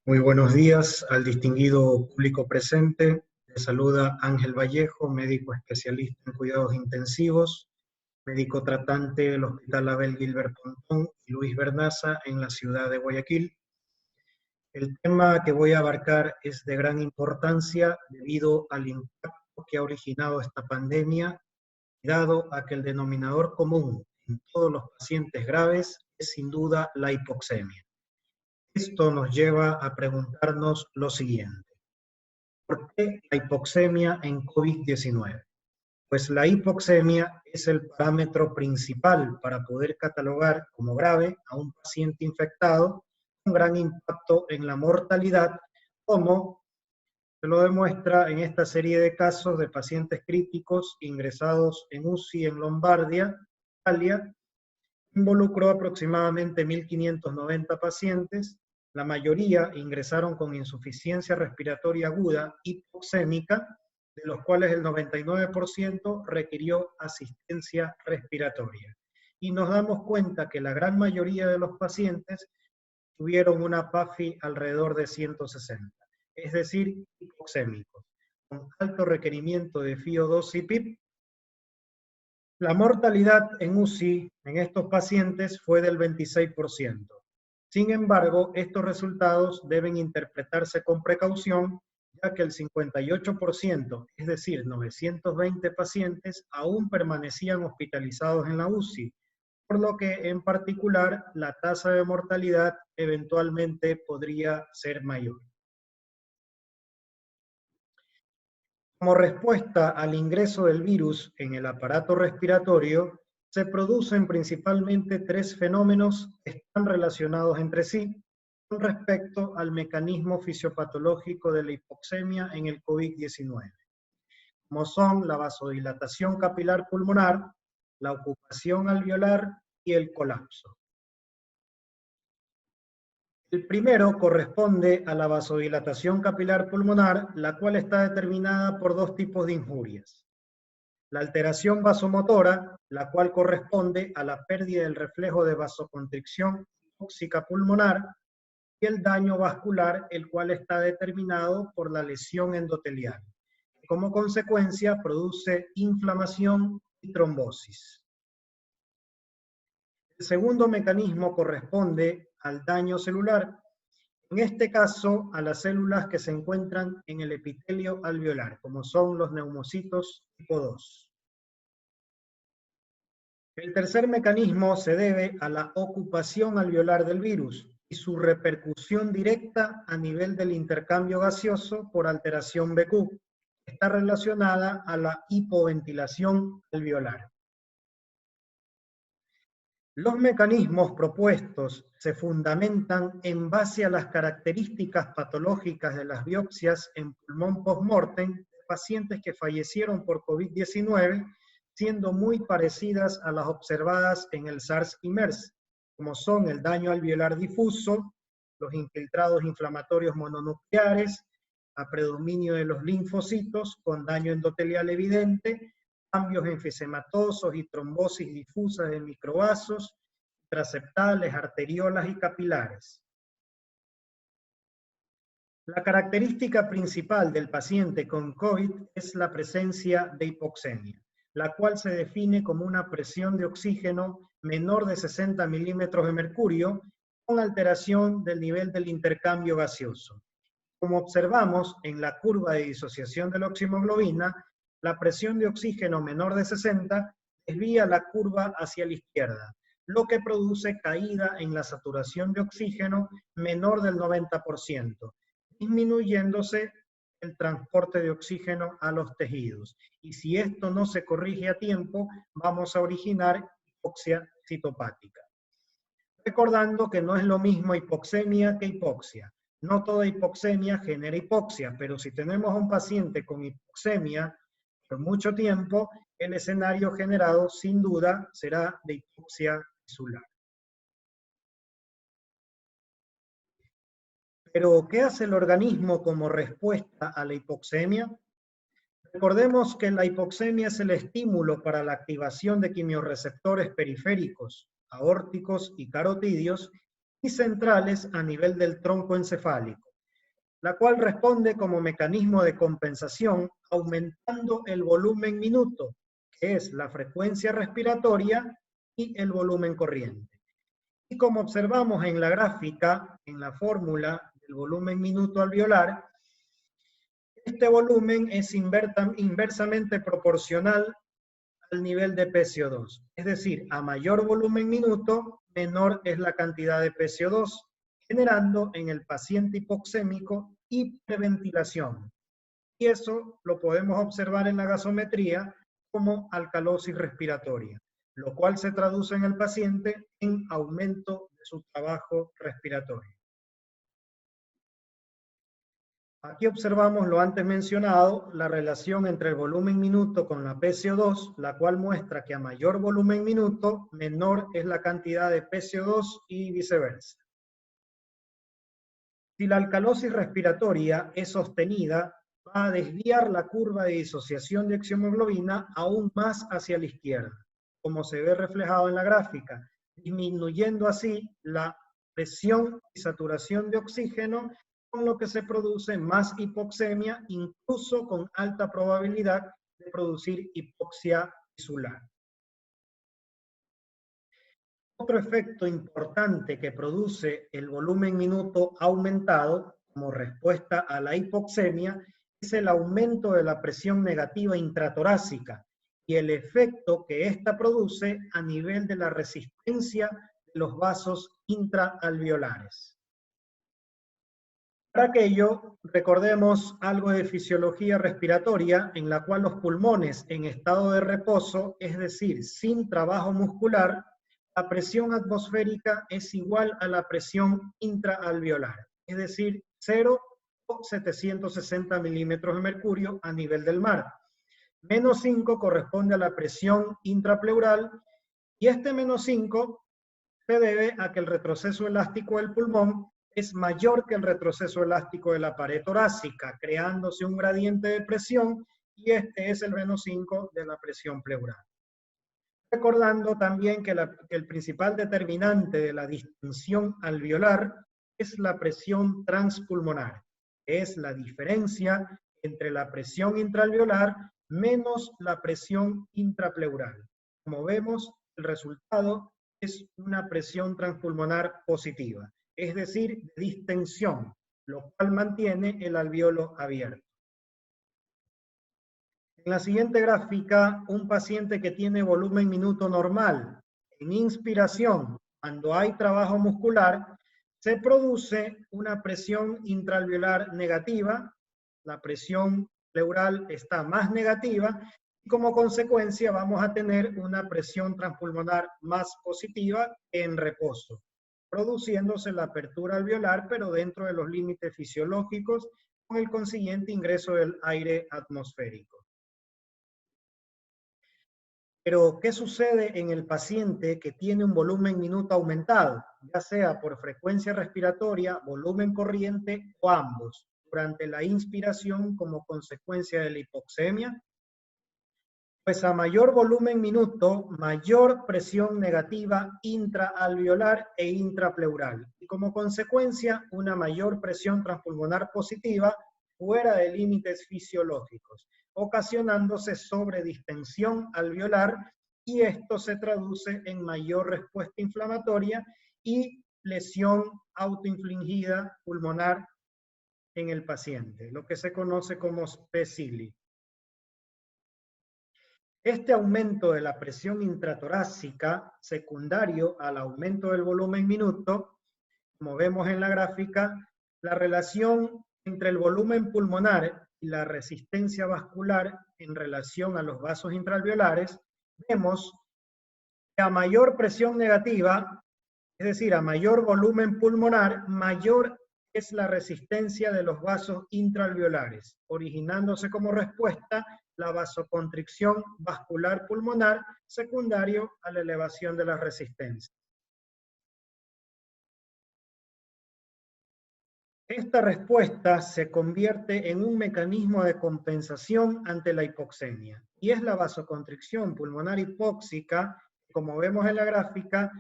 Muy buenos días al distinguido público presente. Le saluda Ángel Vallejo, médico especialista en cuidados intensivos, médico tratante del Hospital Abel Gilbert Pontón y Luis Vernaza en la ciudad de Guayaquil. El tema que voy a abarcar es de gran importancia debido al impacto que ha originado esta pandemia, dado a que el denominador común en todos los pacientes graves es sin duda la hipoxemia. Esto nos lleva a preguntarnos lo siguiente: ¿por qué la hipoxemia en COVID-19? Pues la hipoxemia es el parámetro principal para poder catalogar como grave a un paciente infectado con gran impacto en la mortalidad, como se lo demuestra en esta serie de casos de pacientes críticos ingresados en UCI en Lombardía, Italia. Involucró aproximadamente 1.590 pacientes. La mayoría ingresaron con insuficiencia respiratoria aguda hipoxémica, de los cuales el 99% requirió asistencia respiratoria. Y nos damos cuenta que la gran mayoría de los pacientes tuvieron una PAFI alrededor de 160, es decir, hipoxémicos, con alto requerimiento de FiO2 y PIP. La mortalidad en UCI en estos pacientes fue del 26%. Sin embargo, estos resultados deben interpretarse con precaución, ya que el 58%, es decir, 920 pacientes, aún permanecían hospitalizados en la UCI, por lo que en particular la tasa de mortalidad eventualmente podría ser mayor. Como respuesta al ingreso del virus en el aparato respiratorio, se producen principalmente tres fenómenos que están relacionados entre sí con respecto al mecanismo fisiopatológico de la hipoxemia en el COVID-19, como son la vasodilatación capilar pulmonar, la ocupación alveolar y el colapso. El primero corresponde a la vasodilatación capilar pulmonar, la cual está determinada por dos tipos de injurias: la alteración vasomotora, la cual corresponde a la pérdida del reflejo de vasoconstricción hipóxica pulmonar, y el daño vascular, el cual está determinado por la lesión endotelial. Como consecuencia, produce inflamación y trombosis. El segundo mecanismo corresponde al daño celular, en este caso a las células que se encuentran en el epitelio alveolar, como son los neumocitos tipo 2. El tercer mecanismo se debe a la ocupación alveolar del virus y su repercusión directa a nivel del intercambio gaseoso por alteración BQ. Está relacionada a la hipoventilación alveolar. Los mecanismos propuestos se fundamentan en base a las características patológicas de las biopsias en pulmón post-mortem de pacientes que fallecieron por COVID-19, siendo muy parecidas a las observadas en el SARS y MERS, como son el daño alveolar difuso, los infiltrados inflamatorios mononucleares, a predominio de los linfocitos con daño endotelial evidente, cambios enfisematosos y trombosis difusas de microvasos, intraceptales, arteriolas y capilares. La característica principal del paciente con COVID es la presencia de hipoxemia, la cual se define como una presión de oxígeno menor de 60 milímetros de mercurio con alteración del nivel del intercambio gaseoso. Como observamos en la curva de disociación de la oximoglobina, la presión de oxígeno menor de 60 desvía la curva hacia la izquierda, lo que produce caída en la saturación de oxígeno menor del 90%, disminuyéndose el transporte de oxígeno a los tejidos. Y si esto no se corrige a tiempo, vamos a originar hipoxia citopática. Recordando que no es lo mismo hipoxemia que hipoxia. No toda hipoxemia genera hipoxia, pero si tenemos a un paciente con hipoxemia por mucho tiempo, el escenario generado sin duda será de hipoxia tisular. Pero, ¿qué hace el organismo como respuesta a la hipoxemia? Recordemos que la hipoxemia es el estímulo para la activación de quimiorreceptores periféricos, aórticos y carotídeos y centrales a nivel del tronco encefálico, la cual responde como mecanismo de compensación aumentando el volumen minuto, que es la frecuencia respiratoria, y el volumen corriente. Y como observamos en la gráfica, en la fórmula del volumen minuto alveolar, este volumen es inversamente proporcional al nivel de PCO2. Es decir, a mayor volumen minuto, menor es la cantidad de PCO2, generando en el paciente hipoxémico hiperventilación. Y eso lo podemos observar en la gasometría como alcalosis respiratoria, lo cual se traduce en el paciente en aumento de su trabajo respiratorio. Aquí observamos lo antes mencionado, la relación entre el volumen minuto con la PCO2, la cual muestra que a mayor volumen minuto, menor es la cantidad de PCO2 y viceversa. Si la alcalosis respiratoria es sostenida, va a desviar la curva de disociación de oximoglobina aún más hacia la izquierda, como se ve reflejado en la gráfica, disminuyendo así la presión y saturación de oxígeno, con lo que se produce más hipoxemia, incluso con alta probabilidad de producir hipoxia tisular. Otro efecto importante que produce el volumen minuto aumentado como respuesta a la hipoxemia es el aumento de la presión negativa intratorácica y el efecto que ésta produce a nivel de la resistencia de los vasos intraalveolares. Para aquello, recordemos algo de fisiología respiratoria en la cual los pulmones en estado de reposo, es decir, sin trabajo muscular, la presión atmosférica es igual a la presión intraalveolar, es decir, 0 o 760 milímetros de mercurio a nivel del mar. Menos 5 corresponde a la presión intrapleural y este menos 5 se debe a que el retroceso elástico del pulmón es mayor que el retroceso elástico de la pared torácica, creándose un gradiente de presión y este es el menos 5 de la presión pleural. Recordando también que el principal determinante de la distensión alveolar es la presión transpulmonar, que es la diferencia entre la presión intraalveolar menos la presión intrapleural. Como vemos, el resultado es una presión transpulmonar positiva, es decir, de distensión, lo cual mantiene el alveolo abierto. En la siguiente gráfica, un paciente que tiene volumen minuto normal, en inspiración, cuando hay trabajo muscular, se produce una presión intraalveolar negativa, la presión pleural está más negativa, y como consecuencia vamos a tener una presión transpulmonar más positiva en reposo, produciéndose la apertura alveolar, pero dentro de los límites fisiológicos, con el consiguiente ingreso del aire atmosférico. Pero, ¿qué sucede en el paciente que tiene un volumen minuto aumentado, ya sea por frecuencia respiratoria, volumen corriente o ambos, durante la inspiración como consecuencia de la hipoxemia? Pues a mayor volumen minuto, mayor presión negativa intraalveolar e intrapleural, y como consecuencia una mayor presión transpulmonar positiva fuera de límites fisiológicos, ocasionándose sobredistensión alveolar, y esto se traduce en mayor respuesta inflamatoria y lesión autoinfligida pulmonar en el paciente, lo que se conoce como PCILI. Este aumento de la presión intratorácica, secundario al aumento del volumen minuto, como vemos en la gráfica, la relación entre el volumen pulmonar y la resistencia vascular en relación a los vasos intraalveolares, vemos que a mayor presión negativa, es decir, a mayor volumen pulmonar, mayor es la resistencia de los vasos intraalveolares, originándose como respuesta la vasoconstricción vascular pulmonar secundario a la elevación de la resistencia. Esta respuesta se convierte en un mecanismo de compensación ante la hipoxemia y es la vasoconstricción pulmonar hipóxica, como vemos en la gráfica,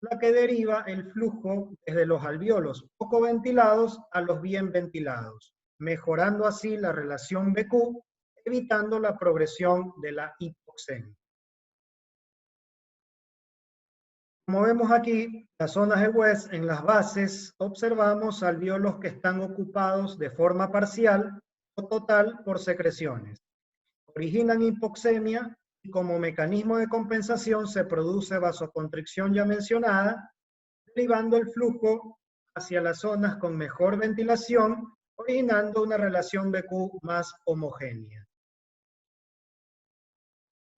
la que deriva el flujo desde los alvéolos poco ventilados a los bien ventilados, mejorando así la relación BQ, evitando la progresión de la hipoxemia. Como vemos aquí, las zonas de West, en las bases, observamos alvéolos que están ocupados de forma parcial o total por secreciones. Originan hipoxemia y como mecanismo de compensación se produce vasoconstricción ya mencionada, derivando el flujo hacia las zonas con mejor ventilación, originando una relación BQ más homogénea.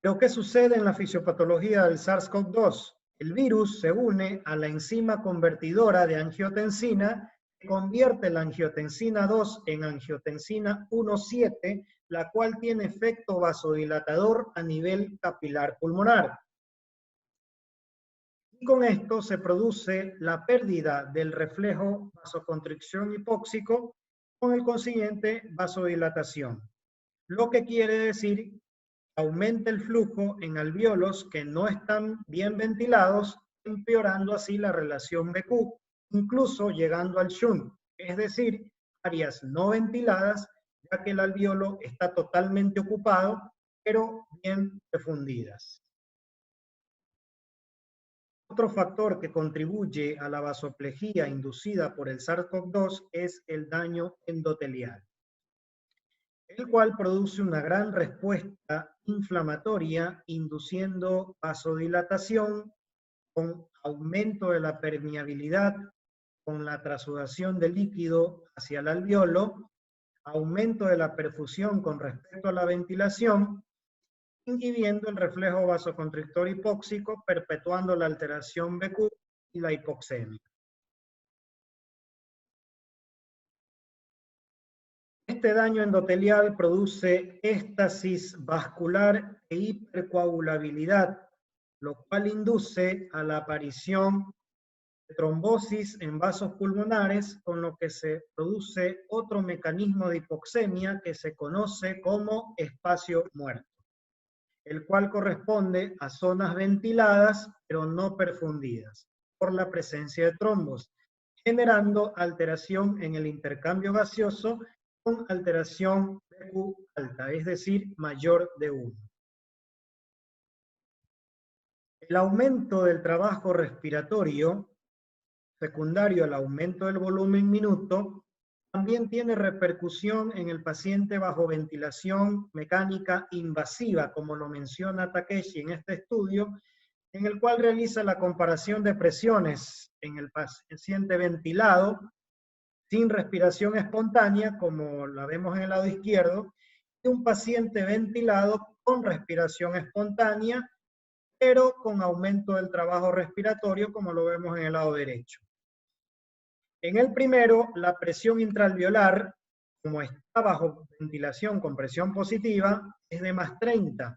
Lo que sucede en la fisiopatología del SARS-CoV-2, el virus se une a la enzima convertidora de angiotensina, que convierte la angiotensina 2 en angiotensina 1,7, la cual tiene efecto vasodilatador a nivel capilar pulmonar. Y con esto se produce la pérdida del reflejo vasoconstricción hipóxico con el consiguiente vasodilatación. Lo que quiere decir que aumenta el flujo en alvéolos que no están bien ventilados, empeorando así la relación BQ, incluso llegando al shunt, es decir, áreas no ventiladas, ya que el alvéolo está totalmente ocupado, pero bien refundidas. Otro factor que contribuye a la vasoplejía inducida por el SARS-CoV-2 es el daño endotelial, el cual produce una gran respuesta inflamatoria, induciendo vasodilatación con aumento de la permeabilidad, con la trasudación de líquido hacia el alvéolo, aumento de la perfusión con respecto a la ventilación, inhibiendo el reflejo vasoconstrictor hipóxico, perpetuando la alteración BQ y la hipoxemia. Este daño endotelial produce éstasis vascular e hipercoagulabilidad, lo cual induce a la aparición de trombosis en vasos pulmonares, con lo que se produce otro mecanismo de hipoxemia que se conoce como espacio muerto, el cual corresponde a zonas ventiladas pero no perfundidas por la presencia de trombos, generando alteración en el intercambio gaseoso con alteración BQ alta, es decir, mayor de 1. El aumento del trabajo respiratorio, secundario al aumento del volumen minuto, también tiene repercusión en el paciente bajo ventilación mecánica invasiva, como lo menciona Takeshi en este estudio, en el cual realiza la comparación de presiones en el paciente ventilado sin respiración espontánea, como la vemos en el lado izquierdo, y un paciente ventilado con respiración espontánea, pero con aumento del trabajo respiratorio, como lo vemos en el lado derecho. En el primero, la presión intraalveolar, como está bajo ventilación con presión positiva, es de más 30.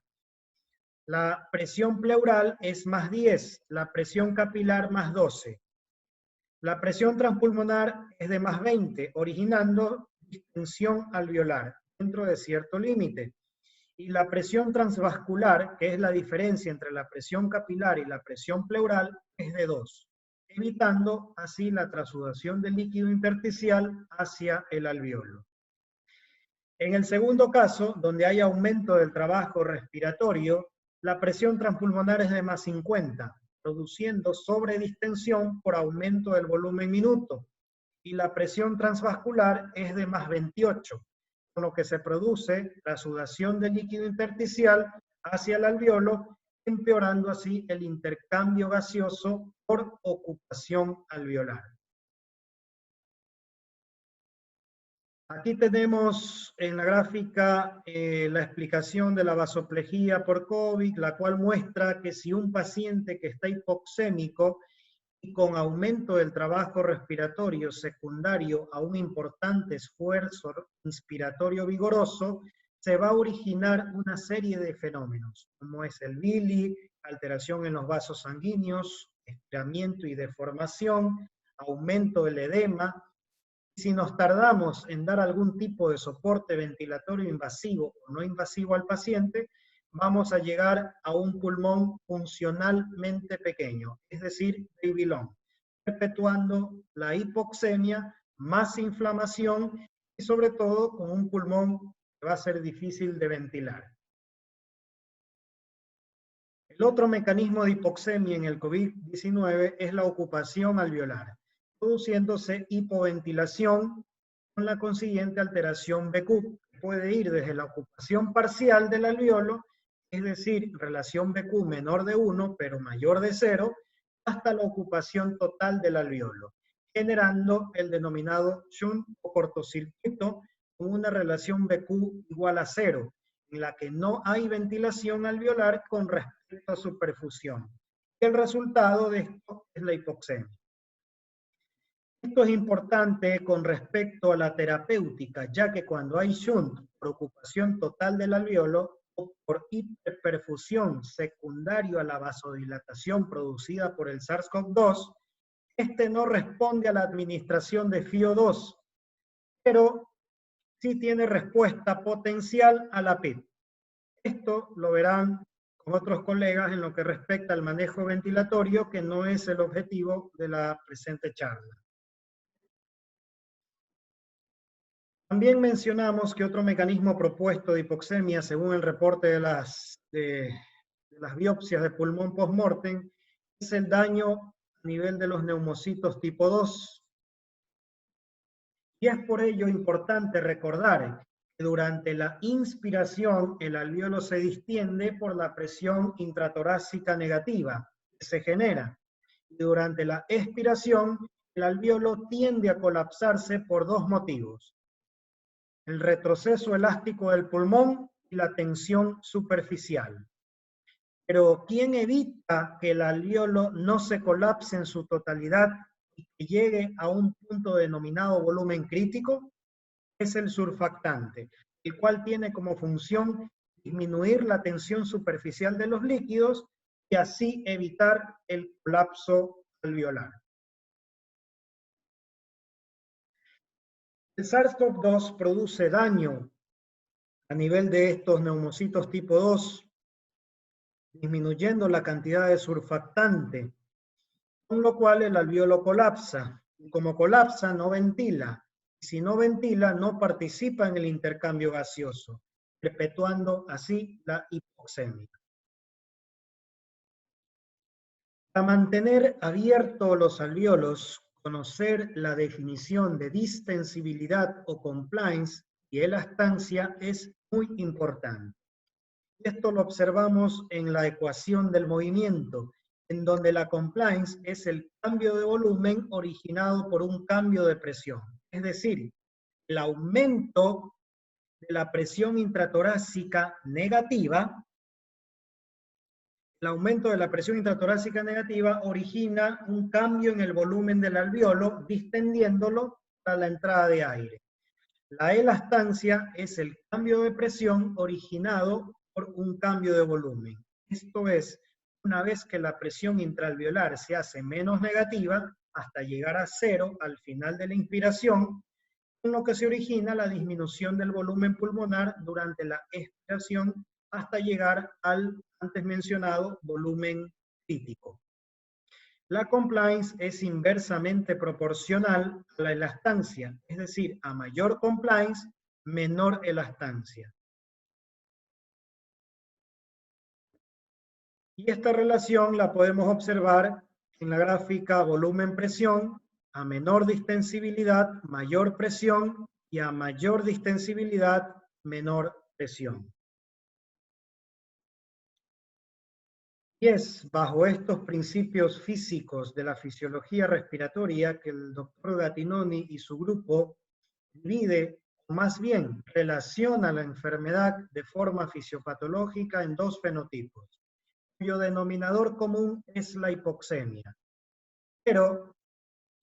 La presión pleural es más 10, la presión capilar más 12. La presión transpulmonar es de más 20, originando distensión alveolar dentro de cierto límite. Y la presión transvascular, que es la diferencia entre la presión capilar y la presión pleural, es de 2, evitando así la trasudación del líquido intersticial hacia el alvéolo. En el segundo caso, donde hay aumento del trabajo respiratorio, la presión transpulmonar es de más 50, produciendo sobredistensión por aumento del volumen minuto, y la presión transvascular es de más 28, con lo que se produce la sudación del líquido intersticial hacia el alvéolo, empeorando así el intercambio gaseoso por ocupación alveolar. Aquí tenemos en la gráfica la explicación de la vasoplejía por COVID, la cual muestra que si un paciente que está hipoxémico y con aumento del trabajo respiratorio secundario a un importante esfuerzo inspiratorio vigoroso, se va a originar una serie de fenómenos, como es el Billy, alteración en los vasos sanguíneos, estiramiento y deformación, aumento del edema. Si nos tardamos en dar algún tipo de soporte ventilatorio invasivo o no invasivo al paciente, vamos a llegar a un pulmón funcionalmente pequeño, es decir, baby lung, perpetuando la hipoxemia, más inflamación y sobre todo con un pulmón que va a ser difícil de ventilar. El otro mecanismo de hipoxemia en el COVID-19 es la ocupación alveolar, produciéndose hipoventilación con la consiguiente alteración BQ. Puede ir desde la ocupación parcial del alveolo, es decir, relación BQ menor de 1 pero mayor de 0, hasta la ocupación total del alveolo, generando el denominado shunt o cortocircuito con una relación BQ igual a 0, en la que no hay ventilación alveolar con respecto a su perfusión. El resultado de esto es la hipoxemia. Esto es importante con respecto a la terapéutica, ya que cuando hay shunt por ocupación total del alveolo o por hiperperfusión secundario a la vasodilatación producida por el SARS-CoV-2, este no responde a la administración de FiO2, pero sí tiene respuesta potencial a la PIP. Esto lo verán con otros colegas en lo que respecta al manejo ventilatorio, que no es el objetivo de la presente charla. También mencionamos que otro mecanismo propuesto de hipoxemia, según el reporte de las biopsias de pulmón post-mortem, es el daño a nivel de los neumocitos tipo 2. Y es por ello importante recordar que durante la inspiración el alveolo se distiende por la presión intratorácica negativa que se genera. Y durante la expiración el alveolo tiende a colapsarse por dos motivos: el retroceso elástico del pulmón y la tensión superficial. Pero ¿quién evita que el alveolo no se colapse en su totalidad y que llegue a un punto denominado volumen crítico? Es el surfactante, el cual tiene como función disminuir la tensión superficial de los líquidos y así evitar el colapso alveolar. El SARS-CoV-2 produce daño a nivel de estos neumocitos tipo 2, disminuyendo la cantidad de surfactante, con lo cual el alveolo colapsa. Y como colapsa, no ventila. Y si no ventila, no participa en el intercambio gaseoso, perpetuando así la hipoxemia. Para mantener abiertos los alveolos, conocer la definición de distensibilidad o compliance y elastancia es muy importante. Esto lo observamos en la ecuación del movimiento, en donde la compliance es el cambio de volumen originado por un cambio de presión. Es decir, el aumento de la presión intratorácica negativa, origina un cambio en el volumen del alveolo, distendiéndolo para la entrada de aire. La elastancia es el cambio de presión originado por un cambio de volumen. Esto es, una vez que la presión intraalveolar se hace menos negativa, hasta llegar a 0 al final de la inspiración, con lo que se origina la disminución del volumen pulmonar durante la expiración hasta llegar al antes mencionado volumen crítico. La compliance es inversamente proporcional a la elastancia, es decir, a mayor compliance, menor elastancia. Y esta relación la podemos observar en la gráfica volumen-presión. A menor distensibilidad, mayor presión, y a mayor distensibilidad, menor presión. Y es bajo estos principios físicos de la fisiología respiratoria que el doctor Gattinoni y su grupo divide, o más bien relaciona la enfermedad de forma fisiopatológica en dos fenotipos, cuyo denominador común es la hipoxemia, pero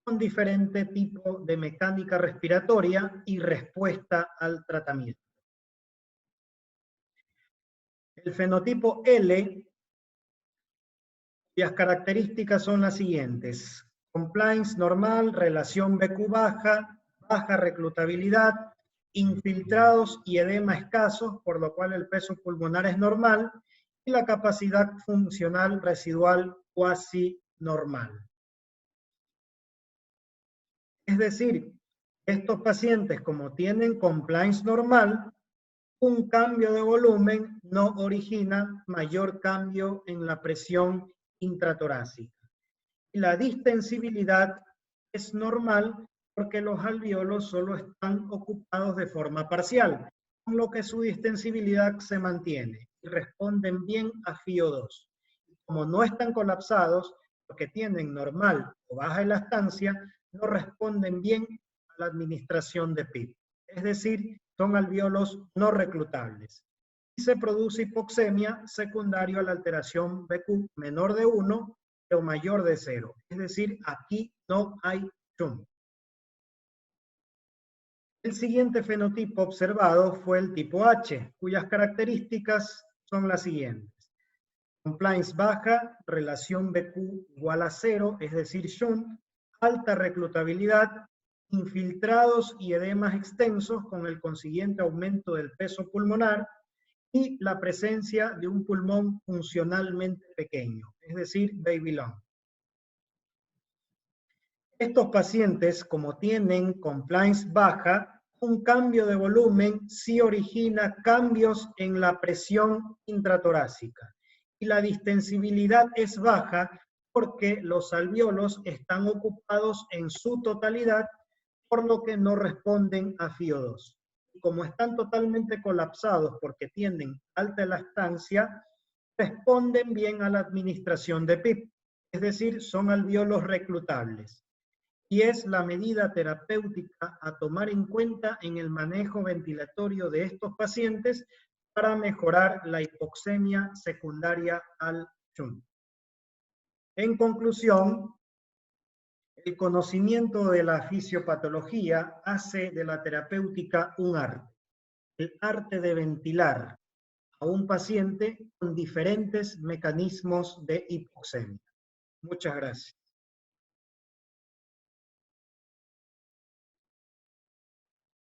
con diferente tipo de mecánica respiratoria y respuesta al tratamiento. El fenotipo L, cuyas características son las siguientes: compliance normal, relación BQ baja, baja reclutabilidad, infiltrados y edema escasos, por lo cual el peso pulmonar es normal, y la capacidad funcional residual cuasi normal. Es decir, Estos pacientes, como tienen compliance normal, un cambio de volumen no origina mayor cambio en la presión intratorácica. Y la distensibilidad es normal porque los alvéolos solo están ocupados de forma parcial, con lo que su distensibilidad se mantiene y responden bien a FiO2. Como no están colapsados, porque tienen normal o baja elastancia, no responden bien a la administración de PIP. Es decir, son alvéolos no reclutables. Y se produce hipoxemia secundario a la alteración BQ menor de 1 o mayor de 0. Es decir, aquí no hay shunt. El siguiente fenotipo observado fue el tipo H, cuyas características son las siguientes. Compliance baja, relación BQ igual a 0, es decir, shunt, alta reclutabilidad, infiltrados y edemas extensos con el consiguiente aumento del peso pulmonar y la presencia de un pulmón funcionalmente pequeño, es decir, baby lung. Estos pacientes, como tienen compliance baja, un cambio de volumen sí origina cambios en la presión intratorácica. Y la distensibilidad es baja porque los alvéolos están ocupados en su totalidad, por lo que no responden a FiO2. Y como están totalmente colapsados porque tienen alta elastancia, responden bien a la administración de PIP, es decir, son alvéolos reclutables. Y es la medida terapéutica a tomar en cuenta en el manejo ventilatorio de estos pacientes para mejorar la hipoxemia secundaria al shunt. En conclusión, el conocimiento de la fisiopatología hace de la terapéutica un arte, el arte de ventilar a un paciente con diferentes mecanismos de hipoxemia. Muchas gracias.